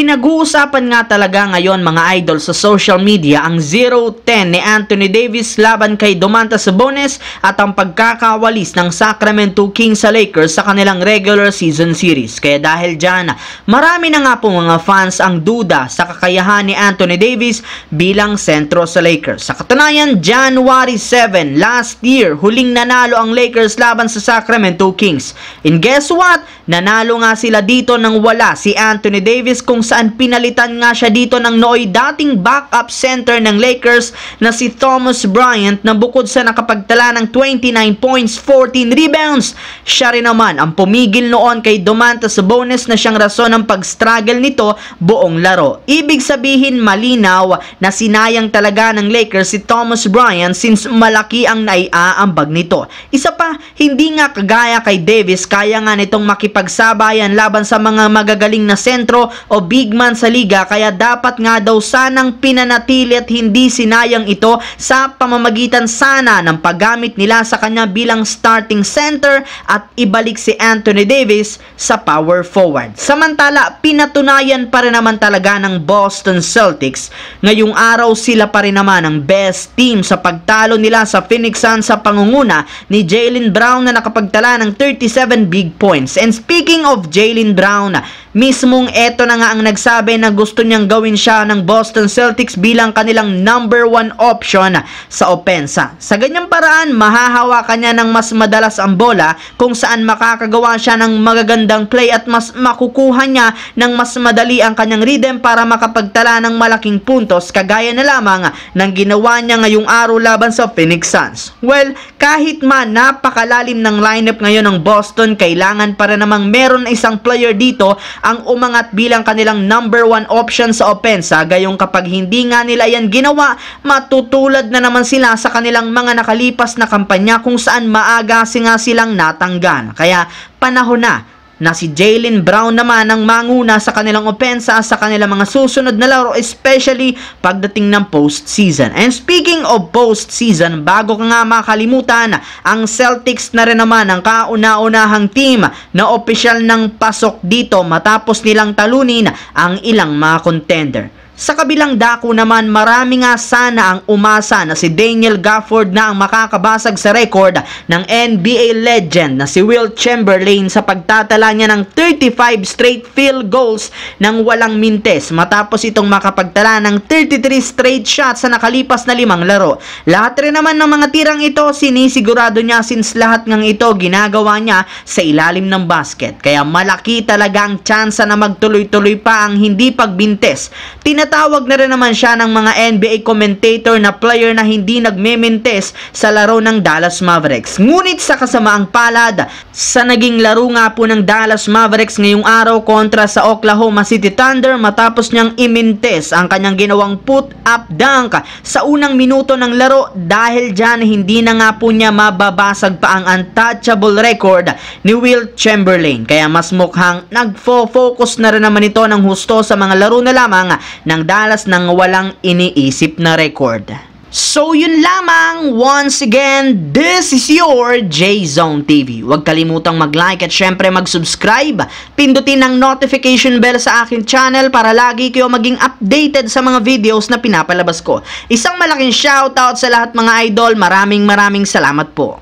Pinag-uusapan nga talaga ngayon mga idol sa social media ang 0-10 ni Anthony Davis laban kay Domantas Sabonis at ang pagkakawalis ng Sacramento Kings sa Lakers sa kanilang regular season series. Kaya dahil dyan, marami na nga po mga fans ang duda sa kakayahan ni Anthony Davis bilang sentro sa Lakers. Sa katunayan, January 7 last year, huling nanalo ang Lakers laban sa Sacramento Kings. And guess what? Nanalo nga sila dito nang wala si Anthony Davis, kung saan pinalitan nga siya dito ng nooy dating backup center ng Lakers na si Thomas Bryant, na bukod sa nakapagtala ng 29 points, 14 rebounds, siya rin naman ang pumigil noon kay Domantas Sabonis na siyang rason ng pag-struggle nito buong laro. Ibig sabihin malinaw na sinayang talaga ng Lakers si Thomas Bryant since malaki ang naiaambag nito. Isa pa, hindi nga kagaya kay Davis, kaya nga nitong makipagsabayan laban sa mga magagaling na sentro o big man sa liga, kaya dapat nga daw sanang pinanatili at hindi sinayang ito sa pamamagitan sana ng paggamit nila sa kanya bilang starting center at ibalik si Anthony Davis sa power forward. Samantala, pinatunayan pa rin naman talaga ng Boston Celtics ngayong araw sila pa rin naman ang best team sa pagtalo nila sa Phoenix Suns sa pangunguna ni Jaylen Brown na nakapagtala ng 37 big points. And speaking of Jaylen Brown, mismong eto na nga ang nagsabi na gusto niyang gawin siya ng Boston Celtics bilang kanilang number 1 option sa opensa. Sa ganyang paraan, mahahawakan niya ng mas madalas ang bola, kung saan makakagawa siya ng magagandang play at mas makukuha niya ng mas madali ang kanyang rhythm para makapagtala ng malaking puntos, kagaya na lamang ng ginawa niya ngayong araw laban sa Phoenix Suns. Well, kahit man napakalalim ng lineup ngayon ng Boston, kailangan para namang meron isang player dito ang umangat bilang kanilang number 1 option sa opensa. Gayong kapag hindi nga nila yan ginawa, matutulad na naman sila sa kanilang mga nakalipas na kampanya kung saan maaga nga silang natanggan. Kaya panahon na si Jaylen Brown naman ang manguna sa kanilang opensa sa kanilang mga susunod na laro, especially pagdating ng postseason. And speaking of postseason, bago ka nga makalimutan, ang Celtics na rin naman ang kauna-unahang team na opisyal ng pasok dito matapos nilang talunin ang ilang mga contender. Sa kabilang dako naman, marami nga sana ang umasa na si Daniel Gafford na ang makakabasag sa record ng NBA legend na si Wilt Chamberlain sa pagtatala niya ng 35 straight field goals nang walang mintes, matapos itong makapagtala ng 33 straight shots sa nakalipas na 5 laro. Lahat rin naman ng mga tirang ito sinisigurado niya, since lahat ng ito ginagawa niya sa ilalim ng basket. Kaya malaki talaga ang tsansa na magtuloy-tuloy pa ang hindi pagbintes. Tinatawag na rin naman siya ng mga NBA commentator na player na hindi nagmemintes sa laro ng Dallas Mavericks. Ngunit sa kasamaang palad, sa naging laro nga po ng Dallas Mavericks ngayong araw kontra sa Oklahoma City Thunder, matapos niyang imintes ang kanyang ginawang put-up dunk sa unang minuto ng laro, dahil dyan hindi na nga po niya mababasag pa ang untouchable record ni Wilt Chamberlain. Kaya mas mukhang nagfo-focus na rin naman ito ng husto sa mga laro na lamang ng Dallas nang walang iniisip na record. So yun lamang. Once again, this is your J-Zone TV. Huwag kalimutang mag-like at syempre mag-subscribe. Pindutin ang notification bell sa aking channel para lagi kayo maging updated sa mga videos na pinapalabas ko. Isang malaking shoutout sa lahat mga idol. Maraming salamat po.